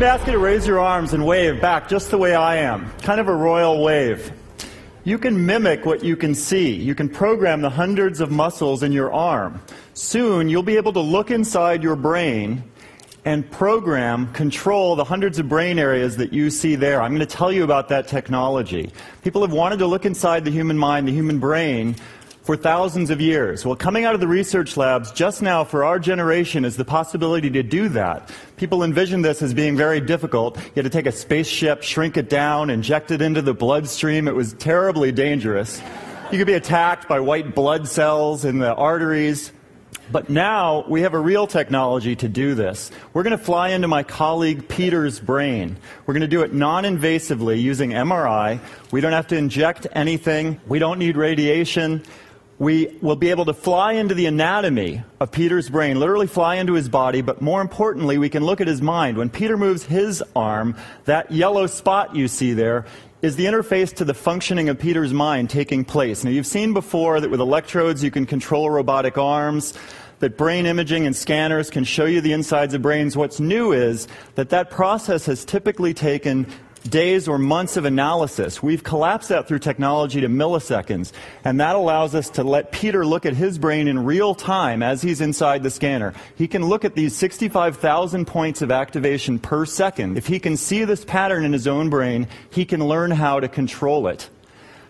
to ask you to raise your arms and wave back just the way I am, kind of a royal wave. You can mimic what you can see. You can program the hundreds of muscles in your arm. Soon, you'll be able to look inside your brain and control the hundreds of brain areas that you see there. I'm going to tell you about that technology. People have wanted to look inside the human mind, the human brain, for thousands of years. Well, coming out of the research labs just now for our generation is the possibility to do that. People envision this as being very difficult. You had to take a spaceship, shrink it down, inject it into the bloodstream. It was terribly dangerous. You could be attacked by white blood cells in the arteries. But now we have a real technology to do this. We're going to fly into my colleague Peter's brain. We're going to do it non-invasively using MRI. We don't have to inject anything. We don't need radiation. We will be able to fly into the anatomy of Peter's brain, literally fly into his body, but more importantly, we can look at his mind. When Peter moves his arm, that yellow spot you see there is the interface to the functioning of Peter's mind taking place. Now, you've seen before that with electrodes you can control robotic arms, that brain imaging and scanners can show you the insides of brains. What's new is that that process has typically taken days or months of analysis. We've collapsed that through technology to milliseconds, and that allows us to let Peter look at his brain in real time as he's inside the scanner. He can look at these 65,000 points of activation per second. If he can see this pattern in his own brain, he can learn how to control it.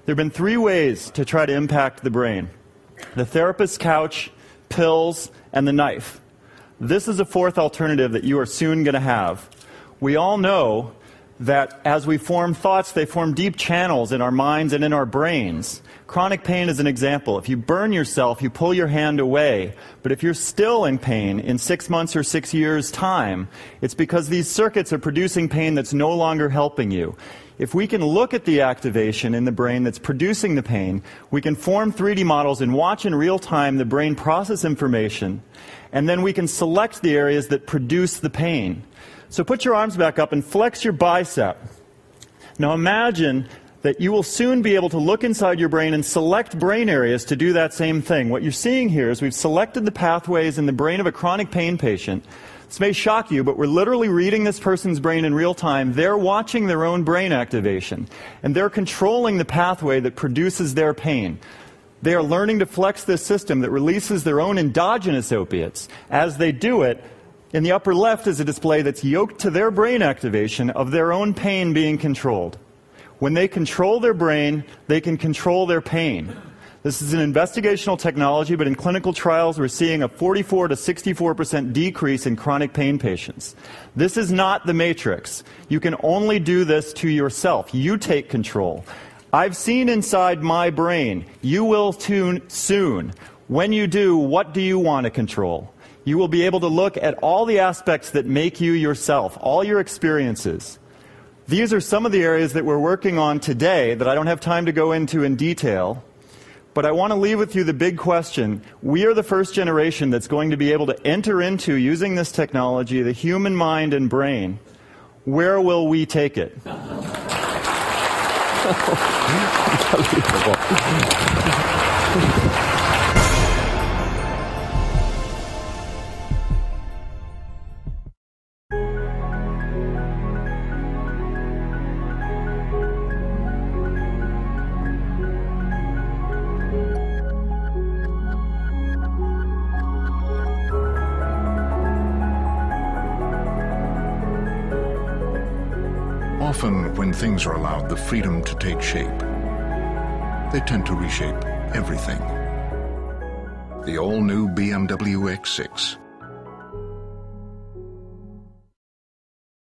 There have been 3 ways to try to impact the brain: the therapist's couch, pills, and the knife. This is a 4th alternative that you are soon going to have. We all know that as we form thoughts, they form deep channels in our minds and in our brains. Chronic pain is an example. If you burn yourself, you pull your hand away. But if you're still in pain in 6 months or 6 years' time, it's because these circuits are producing pain that's no longer helping you. If we can look at the activation in the brain that's producing the pain, we can form 3D models and watch in real time the brain process information, and then we can select the areas that produce the pain. So put your arms back up and flex your bicep. Now imagine that you will soon be able to look inside your brain and select brain areas to do that same thing. What you're seeing here is we've selected the pathways in the brain of a chronic pain patient. This may shock you, but we're literally reading this person's brain in real time. They're watching their own brain activation, and they're controlling the pathway that produces their pain. They are learning to flex this system that releases their own endogenous opiates. As they do it, in the upper left is a display that's yoked to their brain activation of their own pain being controlled. When they control their brain, they can control their pain. This is an investigational technology, but in clinical trials we're seeing a 44 to 64% decrease in chronic pain patients. This is not the Matrix. You can only do this to yourself. You take control. I've seen inside my brain. You will too soon. When you do, what do you want to control? You will be able to look at all the aspects that make you yourself, all your experiences. These are some of the areas that we're working on today that I don't have time to go into in detail, but I want to leave with you the big question. We are the first generation that's going to be able to enter into, using this technology, the human mind and brain. Where will we take it? Often, when things are allowed the freedom to take shape, they tend to reshape everything. The all-new BMW X6